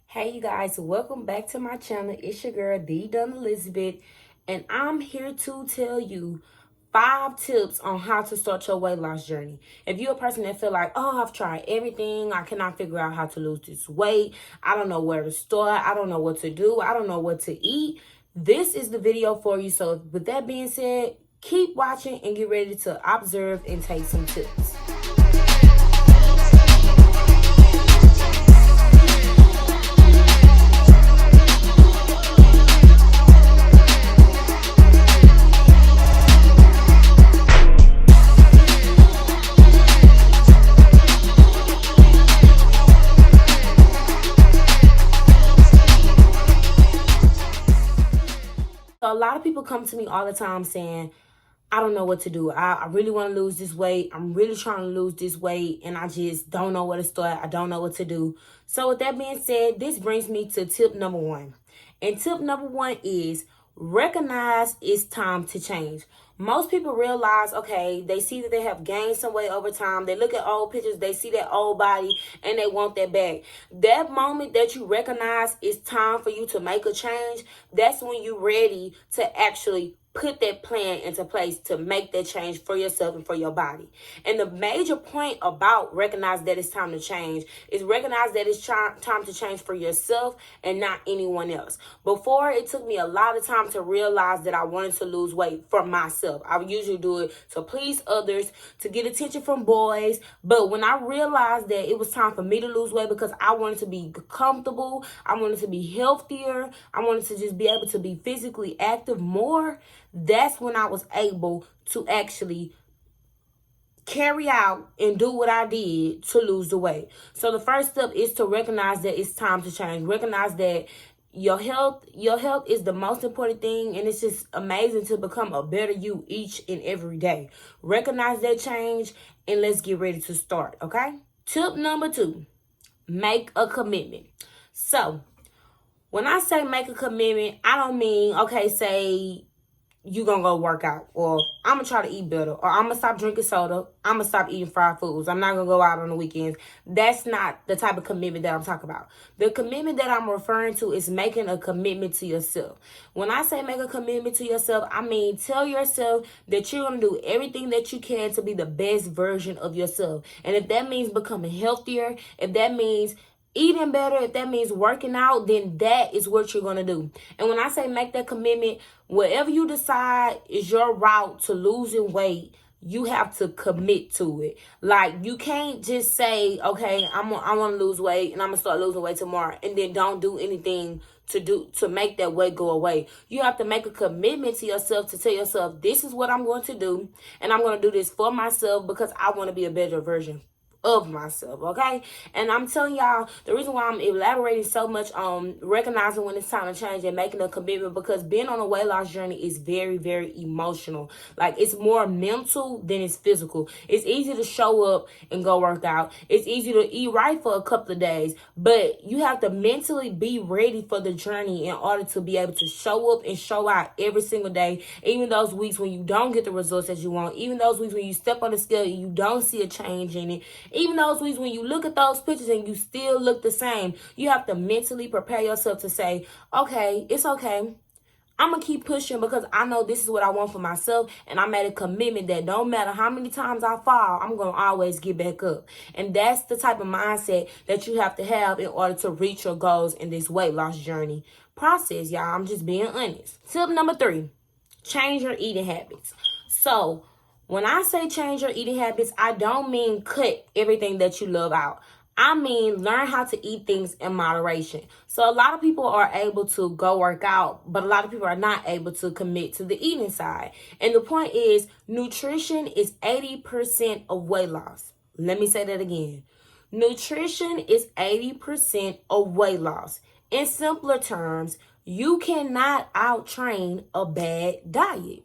Hey you guys, welcome back to my channel. It's your girl, The Done Elizabeth, and I'm here to tell you 5 tips on how to start your weight loss journey. If you're a person that feel like, oh, I've tried everything, I cannot figure out how to lose this weight, I don't know where to start, I don't know what to do, I don't know what to eat, this is the video for you. So with that being said, keep watching and get ready to observe and take some tips. So a lot of people come to me all the time saying, I don't know what to do. I really want to lose this weight. I'm really trying to lose this weight and I just don't know where to start. I don't know what to do. So with that being said, this brings me to tip number 1. And tip number 1 is recognize it's time to change. Most people realize, okay, they see that they have gained some weight over time. They look at old pictures, they see that old body, and they want that back. That moment that you recognize it's time for you to make a change, that's when you're ready to actually put that plan into place to make that change for yourself and for your body. And the major point about recognize that it's time to change is recognize that it's time to change for yourself and not anyone else. Before, it took me a lot of time to realize that I wanted to lose weight for myself. I would usually do it to please others, to get attention from boys. But when I realized that it was time for me to lose weight because I wanted to be comfortable, I wanted to be healthier, I wanted to just be able to be physically active more, that's when I was able to actually carry out and do what I did to lose the weight. So the first step is to recognize that it's time to change. Recognize that your health is the most important thing, and it's just amazing to become a better you each and every day. Recognize that change, and let's get ready to start, okay? Tip number 2, make a commitment. So when I say make a commitment, I don't mean, okay, say you gonna go work out, or I'm gonna try to eat better, or I'm gonna stop drinking soda, I'm gonna stop eating fried foods, I'm not gonna go out on the weekends. That's not the type of commitment that I'm talking about. The commitment that I'm referring to is making a commitment to yourself. When I say make a commitment to yourself, I mean tell yourself that you're gonna do everything that you can to be the best version of yourself. And if that means becoming healthier, if that means eating better, if that means working out, then that is what you're going to do. And when I say make that commitment, whatever you decide is your route to losing weight, you have to commit to it. Like, you can't just say, okay, I want to lose weight and I'm going to start losing weight tomorrow, and then don't do anything to make that weight go away. You have to make a commitment to yourself to tell yourself, this is what I'm going to do, and I'm going to do this for myself because I want to be a better version of myself, okay? And I'm telling y'all, the reason why I'm elaborating so much on recognizing when it's time to change and making a commitment, because being on a weight loss journey is very, very emotional. Like, it's more mental than it's physical. It's easy to show up and go work out. It's easy to eat right for a couple of days, but you have to mentally be ready for the journey in order to be able to show up and show out every single day, even those weeks when you don't get the results that you want, even those weeks when you step on the scale and you don't see a change in it, even those weeks when you look at those pictures and you still look the same. You have to mentally prepare yourself to say, okay, it's okay. I'm going to keep pushing because I know this is what I want for myself, and I made a commitment that no matter how many times I fall, I'm going to always get back up. And that's the type of mindset that you have to have in order to reach your goals in this weight loss journey process, y'all. I'm just being honest. Tip number 3, change your eating habits. So when I say change your eating habits, I don't mean cut everything that you love out. I mean, learn how to eat things in moderation. So a lot of people are able to go work out, but a lot of people are not able to commit to the eating side. And the point is, nutrition is 80% of weight loss. Let me say that again. Nutrition is 80% of weight loss. In simpler terms, you cannot out-train a bad diet.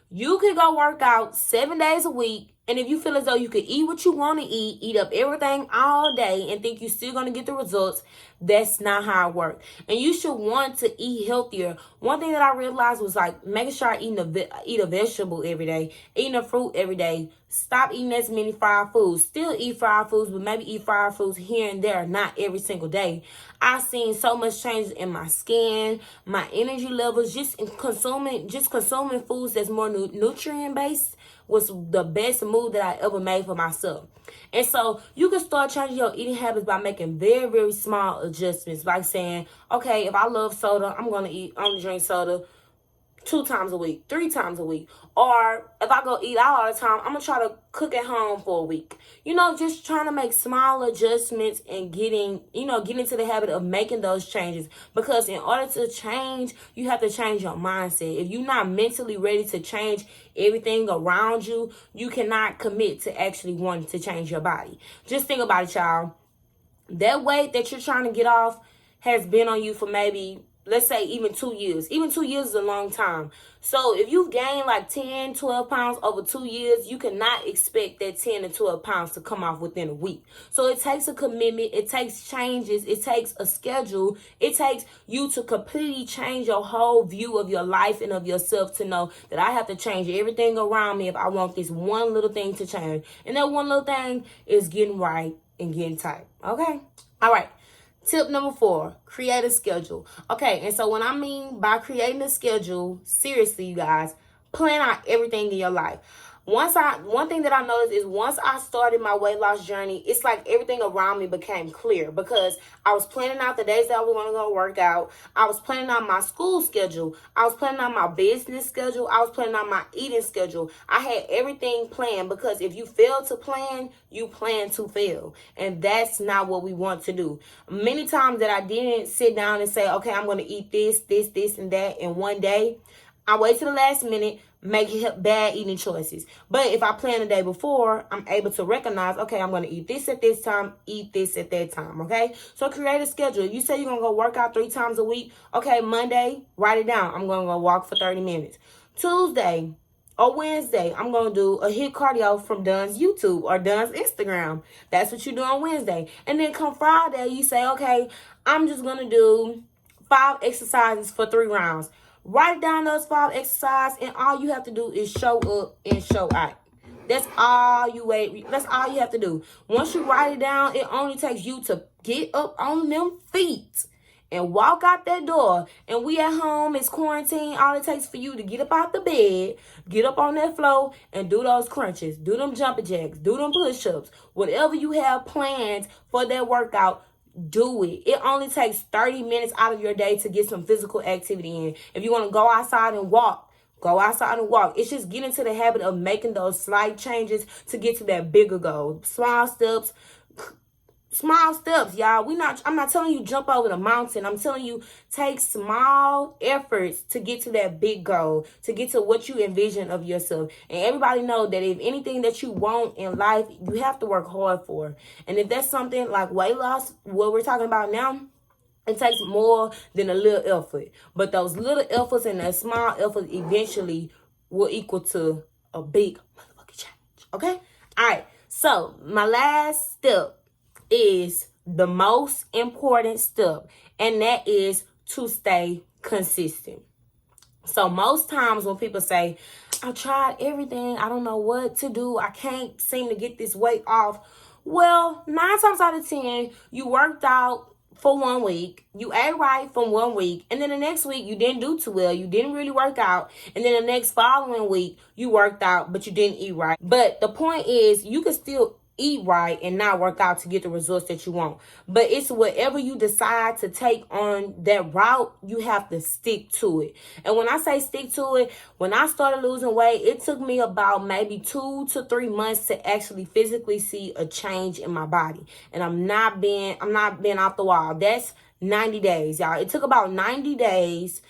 You could go work out 7 days a week And if you feel as though you could eat what you want to eat up everything all day and think you're still going to get the results, that's not how it works. And you should want to eat healthier. One thing that I realized was like making sure I eat a vegetable every day, eating a fruit every day. Stop eating as many fried foods. Still eat fried foods, but maybe eat fried foods here and there, not every single day. I've seen so much changes in my skin, my energy levels, just consuming foods that's more nutrient based was the best move that I ever made for myself. And so you can start changing your eating habits by making very, very small adjustments. Like saying, okay, if I love soda, I'm going to only drink soda 2 times a week, 3 times a week. Or if I go eat out all the time, I'm going to try to cook at home for a week. Just trying to make small adjustments and getting into the habit of making those changes. Because in order to change, you have to change your mindset. If you're not mentally ready to change everything around you, you cannot commit to actually wanting to change your body. Just think about it, y'all. That weight that you're trying to get off has been on you for maybe, let's say, even 2 years. Even 2 years is a long time. So if you've gained like 10, 12 pounds over 2 years, you cannot expect that 10 to 12 pounds to come off within a week. So it takes a commitment. It takes changes. It takes a schedule. It takes you to completely change your whole view of your life and of yourself to know that I have to change everything around me if I want this one little thing to change. And that one little thing is getting right and getting tight. Okay? All right. Tip number 4, create a schedule. Okay, and so what I mean by creating a schedule, seriously, you guys, plan out everything in your life. One thing that I noticed is once I started my weight loss journey, it's like everything around me became clear because I was planning out the days that I was going to go work out. I was planning out my school schedule. I was planning out my business schedule. I was planning out my eating schedule. I had everything planned because if you fail to plan, you plan to fail. And that's not what we want to do. Many times that I didn't sit down and say, okay, I'm going to eat this, and that in one day. I wait to the last minute, make bad eating choices. But if I plan the day before, I'm able to recognize, okay, I'm going to eat this at this time, eat this at that time, okay? So create a schedule. You say you're going to go work out 3 times a week. Okay, Monday, write it down. I'm going to go walk for 30 minutes. Tuesday or Wednesday, I'm going to do a HIIT cardio from Dunn's YouTube or Dunn's Instagram. That's what you do on Wednesday. And then come Friday, you say, okay, I'm just going to do 5 exercises for 3 rounds. Write down those 5 exercises, and all you have to do is show up and show out. That's all you have to do. Once you write it down, it only takes you to get up on them feet and walk out that door. And we at home, it's quarantine. All it takes for you to get up out the bed, get up on that floor, and do those crunches, do them jumping jacks, do them push-ups. Whatever you have planned for that workout, do it. It only takes 30 minutes out of your day to get some physical activity in. If you want to go outside and walk, go outside and walk. It's just get into the habit of making those slight changes to get to that bigger goal. Small steps, y'all. I'm not telling you jump over the mountain. I'm telling you take small efforts to get to that big goal, to get to what you envision of yourself. And everybody know that if anything that you want in life, you have to work hard for. And if that's something like weight loss, what we're talking about now, it takes more than a little effort. But those little efforts and that small effort eventually will equal to a big motherfucking change. Okay? All right. So my last step is the most important step, and that is to stay consistent. So most times when people say, I tried everything, I don't know what to do, I can't seem to get this weight off. Well, 9 times out of 10, you worked out for 1 week, you ate right for 1 week, and then the next week you didn't do too well, you didn't really work out, and then the next following week you worked out but you didn't eat right. But the point is, you can still eat right and not work out to get the results that you want. But it's whatever you decide to take on that route, you have to stick to it. And when I say stick to it, when I started losing weight, it took me about maybe 2 to 3 months to actually physically see a change in my body. And I'm not being off the wall. That's 90 days, y'all. It took about 90 days,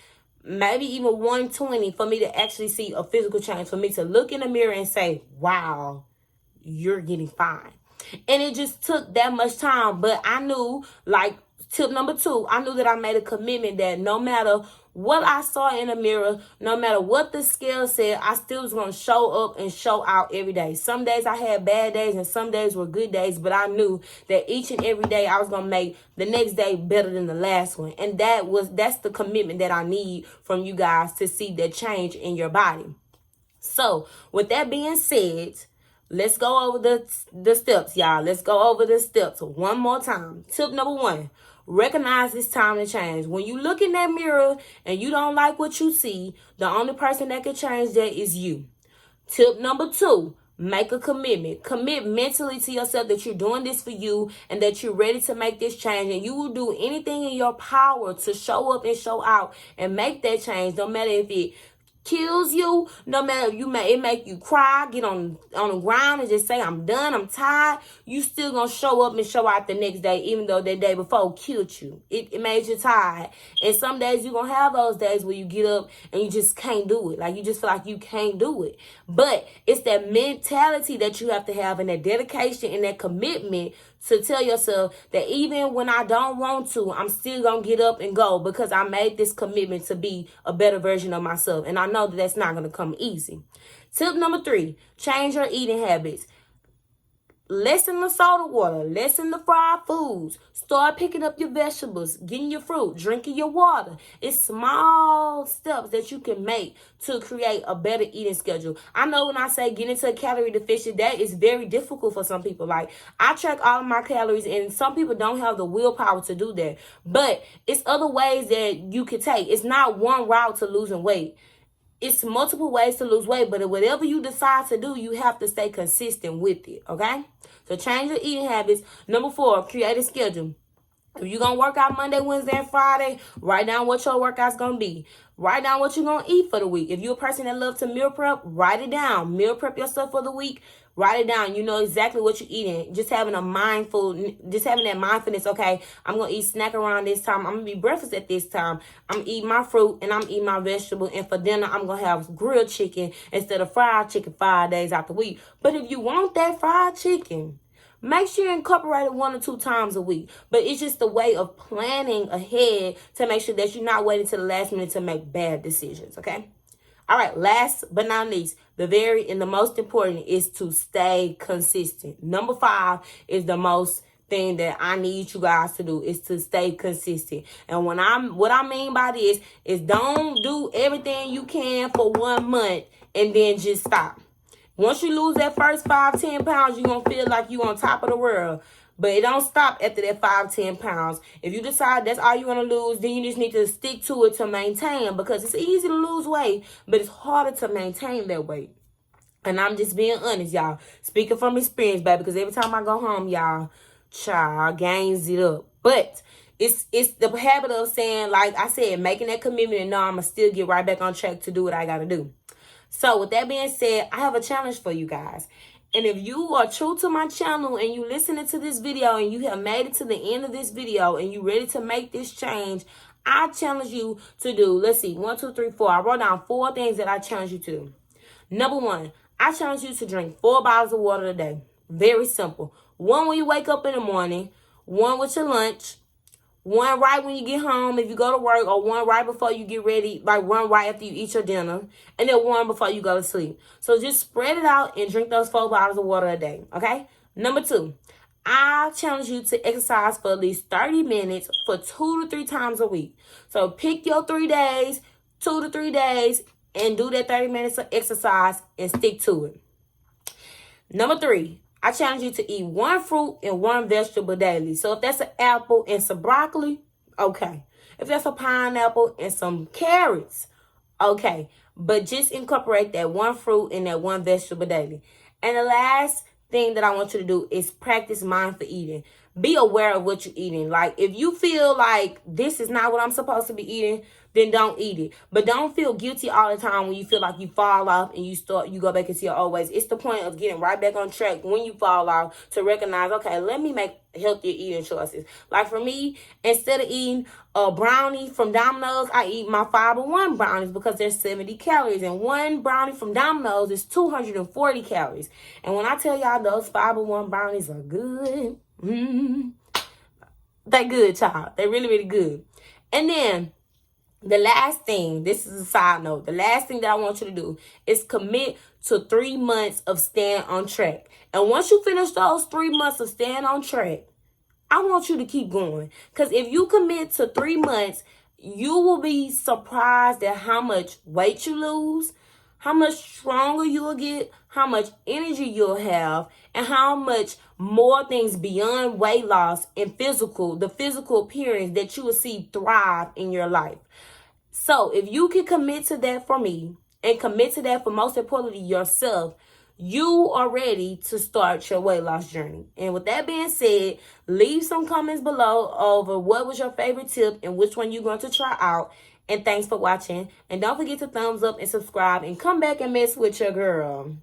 maybe even 120 for me to actually see a physical change, for me to look in the mirror and say, wow, you're getting fine. And it just took that much time. But I knew, like Tip number 2, I knew that I made a commitment that no matter what I saw in the mirror, no matter what the scale said, I still was going to show up and show out every day. Some days I had bad days and some days were good days, but I knew that each and every day I was going to make the next day better than the last one. And that's the commitment that I need from you guys to see that change in your body. So with that being said, let's go over the steps, y'all. Let's go over the steps one more time. Tip number 1. Recognize it's time to change. When you look in that mirror and you don't like what you see, the only person that can change that is you. Tip number 2, make a commitment. Commit mentally to yourself that you're doing this for you and that you're ready to make this change. And you will do anything in your power to show up and show out and make that change, no matter if it kills you, no matter if it make you cry, get on the ground and just say, I'm done, I'm tired, you still gonna show up and show out the next day, even though that day before killed you. It made you tired. And some days you're gonna have those days where you get up and you just can't do it. Like, you just feel like you can't do it. But it's that mentality that you have to have, and that dedication and that commitment to tell yourself that even when I don't want to, I'm still going to get up and go, because I made this commitment to be a better version of myself. And I know that that's not going to come easy. Tip number 3, change your eating habits. Lessen the soda water. Lessen the fried foods. Start picking up your vegetables, getting your fruit, drinking your water. It's small steps that you can make to create a better eating schedule. I know when I say get into a calorie deficit, that is very difficult for some people. Like, I track all of my calories, and some people don't have the willpower to do that. But it's other ways that you can take. It's not one route to losing weight. It's multiple ways to lose weight, but whatever you decide to do, you have to stay consistent with it, okay? So change your eating habits. Number 4, create a schedule. If you're going to work out Monday, Wednesday, and Friday, write down what your workout's going to be. Write down what you're going to eat for the week. If you're a person that loves to meal prep, write it down. Meal prep yourself for the week. Write it down. You know exactly what you're eating. Just having that mindfulness. Okay, I'm going to eat snack around this time. I'm going to be breakfast at this time. I'm eating my fruit and I'm eating my vegetable. And for dinner, I'm going to have grilled chicken instead of fried chicken 5 days out the week. But if you want that fried chicken, make sure you incorporate it 1 or 2 times a week. But it's just a way of planning ahead to make sure that you're not waiting to the last minute to make bad decisions, okay? All right, last but not least, the most important is to stay consistent. Number 5 is the most thing that I need you guys to do, is to stay consistent. And what I mean by this is don't do everything you can for 1 month and then just stop. Once you lose that first 5-10 pounds, you're going to feel like you're on top of the world. But it don't stop after that 5-10 pounds. If you decide that's all you want to lose, then you just need to stick to it to maintain, because it's easy to lose weight, but it's harder to maintain that weight. And I'm just being honest, y'all. Speaking from experience, baby, because every time I go home, y'all, child gains it up. But it's the habit of saying, like I said, making that commitment and know I'm going to still get right back on track to do what I got to do. So with that being said, I have a challenge for you guys. And if you are true to my channel and you listening to this video and you have made it to the end of this video and you ready to make this change, I challenge you to do, let's see, 1, 2, 3, 4. I wrote down 4 things that I challenge you to do. Number 1, I challenge you to drink 4 bottles of water a day. Very simple. 1 when you wake up in the morning, 1 with your lunch, 1 right when you get home if you go to work, or 1 right before you get ready, like 1 right after you eat your dinner, and then 1 before you go to sleep. So just spread it out and drink those 4 bottles of water a day, okay? Number 2, I challenge you to exercise for at least 30 minutes for 2 to 3 times a week. So pick your 3 days, 2 to 3 days, and do that 30 minutes of exercise and stick to it. Number 3, I challenge you to eat 1 fruit and 1 vegetable daily. So if that's an apple and some broccoli, okay. If that's a pineapple and some carrots, okay. But just incorporate that 1 fruit and that 1 vegetable daily. And the last thing that I want you to do is practice mindful eating. Be aware of what you're eating. Like, if you feel like this is not what I'm supposed to be eating, then don't eat it. But don't feel guilty all the time when you feel like you fall off and you go back into your old ways. It's the point of getting right back on track when you fall off to recognize, okay, let me make healthier eating choices. Like for me, instead of eating a brownie from Domino's, I eat my Fiber One brownies because there's 70 calories. And 1 brownie from Domino's is 240 calories. And when I tell y'all those Fiber One brownies are good, They good, child. They really, really good. And then the last thing, this is a side note, the last thing that I want you to do is commit to 3 months of staying on track. And once you finish those 3 months of staying on track, I want you to keep going. Because if you commit to 3 months, you will be surprised at how much weight you lose, how much stronger you will get, how much energy you'll have, and how much more things beyond weight loss and the physical appearance that you will see thrive in your life. So if you can commit to that for me and commit to that for, most importantly, yourself, you are ready to start your weight loss journey. And with that being said, leave some comments below over what was your favorite tip and which one you're going to try out. And thanks for watching. And don't forget to thumbs up and subscribe and come back and mess with your girl.